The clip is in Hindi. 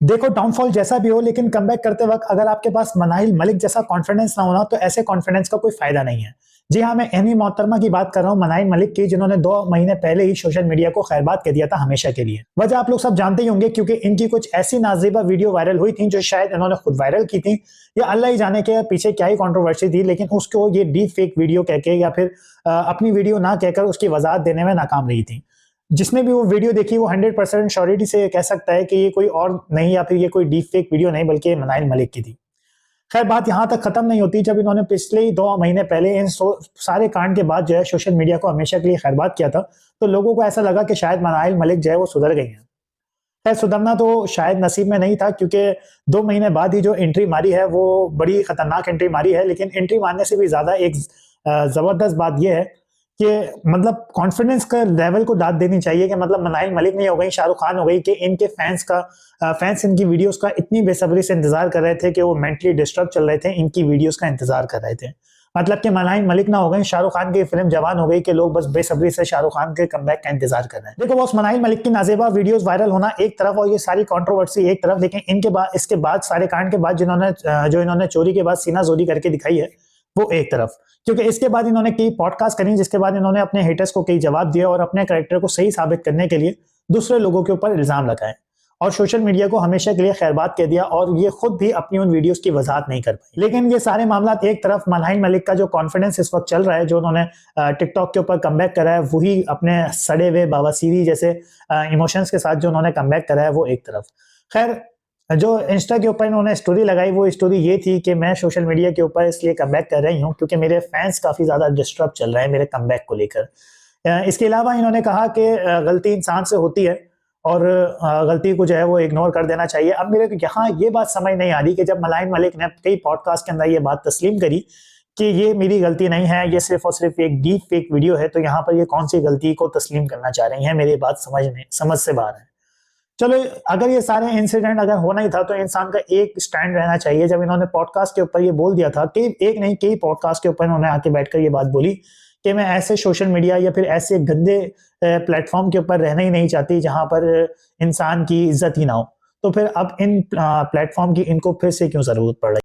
देखो, डाउनफॉल जैसा भी हो लेकिन कमबैक करते वक्त अगर आपके पास मनाहिल मलिक जैसा कॉन्फिडेंस ना होना तो ऐसे कॉन्फिडेंस का कोई फायदा नहीं है। जी हाँ, मैं एनी मोहतरमा की बात कर रहा हूँ, मनाहिल मलिक की, जिन्होंने 2 महीने पहले ही सोशल मीडिया को खैरबाद कह दिया था हमेशा के लिए। वजह आप लोग सब जानते ही होंगे, क्योंकि इनकी कुछ ऐसी नाजीबा वीडियो वायरल हुई थी जो शायद इन्होंने खुद वायरल की थी, या अल्लाह ही जाने के पीछे क्या ही कंट्रोवर्सी थी, लेकिन उसको ये डीप फेक वीडियो कह के या फिर अपनी वीडियो ना कहकर उसकी वजाहत देने में नाकाम रही थी। जिसने भी वो वीडियो देखी वो 100% श्योरिटी से कह सकता है कि ये कोई और नहीं, या फिर ये कोई डीप फेक वीडियो नहीं, बल्कि मनाहिल मलिक की थी। खैर, बात यहाँ तक खत्म नहीं होती। जब इन्होंने पिछले ही 2 महीने पहले इन सारे कांड के बाद जो है सोशल मीडिया को हमेशा के लिए खैरबाद किया था, तो लोगों को ऐसा लगा कि शायद मनाहिल मलिक जो है वो सुधर गई हैं। खैर, सुधरना तो शायद नसीब में नहीं था, क्योंकि 2 महीने बाद ही जो एंट्री मारी है वो बड़ी खतरनाक एंट्री मारी है। लेकिन एंट्री मारने से भी ज्यादा एक जबरदस्त बात यह है कि मतलब कॉन्फिडेंस का लेवल को दाद देनी चाहिए कि मतलब मनाहिल मलिक नहीं हो गई, शाहरुख खान हो गई, कि इनके फैंस इनकी वीडियोस का इतनी बेसब्री से इंतजार कर रहे थे कि वो मेंटली डिस्टर्ब चल रहे थे, इनकी वीडियोस का इंतजार कर रहे थे। मतलब कि मनाहिल मलिक ना हो गई, शाहरुख खान की फिल्म जवान हो गई कि लोग बस बेसब्री से शाहरुख खान के कमबैक का इंतजार कर रहे हैं। देखो बॉस, मनाहिल मलिक की नाजेबा वीडियोस वायरल होना एक तरफ और ये सारी कंट्रोवर्सी एक तरफ, लेकिन इसके बाद सारे कांड के बाद जो इन्होंने चोरी के बाद सीना जोरी करके दिखाई है वो एक तरफ। क्योंकि इसके बाद इन्होंने कई पॉडकास्ट करी, जिसके बाद इन्होंने अपने हेटर्स को कई जवाब दिए और अपने कैरेक्टर को सही साबित करने के लिए दूसरे लोगों के ऊपर इल्जाम लगाए और सोशल मीडिया को हमेशा के लिए खैरबाद कह दिया, और ये खुद भी अपनी उन वीडियोस की वजाहत नहीं कर पाई। लेकिन ये सारे मामला एक तरफ, मनाहिल मलिक का जो कॉन्फिडेंस इस वक्त चल रहा है, जो उन्होंने टिकटॉक के ऊपर कमबैक करा है, वही अपने सड़े हुए बाबासीरी जैसे इमोशंस के साथ जो उन्होंने कमबैक करा है वो एक तरफ। खैर, जो इंस्टा के ऊपर इन्होंने स्टोरी लगाई वो स्टोरी ये थी कि मैं सोशल मीडिया के ऊपर इसलिए कमबैक कर रही हूँ क्योंकि मेरे फैंस काफी ज्यादा डिस्टर्ब चल रहे हैं मेरे कमबैक को लेकर। इसके अलावा इन्होंने कहा कि गलती इंसान से होती है और गलती को जो है वो इग्नोर कर देना चाहिए। अब मेरे को यहाँ ये बात समझ नहीं आ रही कि जब मनाहिल मलिक ने कई पॉडकास्ट के अंदर ये बात तस्लीम करी कि ये मेरी गलती नहीं है, ये सिर्फ और सिर्फ एक डीप फेक वीडियो है, तो यहाँ पर ये कौन सी गलती को तस्लीम करना चाह रही है, मेरी बात समझ से बाहर है। चलो, अगर ये सारे इंसिडेंट अगर होना ही था तो इंसान का एक स्टैंड रहना चाहिए। जब इन्होंने पॉडकास्ट के ऊपर ये बोल दिया था कि एक नहीं कई पॉडकास्ट के ऊपर इन्होंने आके बैठकर ये बात बोली कि मैं ऐसे सोशल मीडिया या फिर ऐसे गंदे प्लेटफॉर्म के ऊपर रहना ही नहीं चाहती जहां पर इंसान की इज्जत ही ना हो, तो फिर अब इन प्लेटफॉर्म की इनको फिर से क्यों जरूरत पड़ रही है।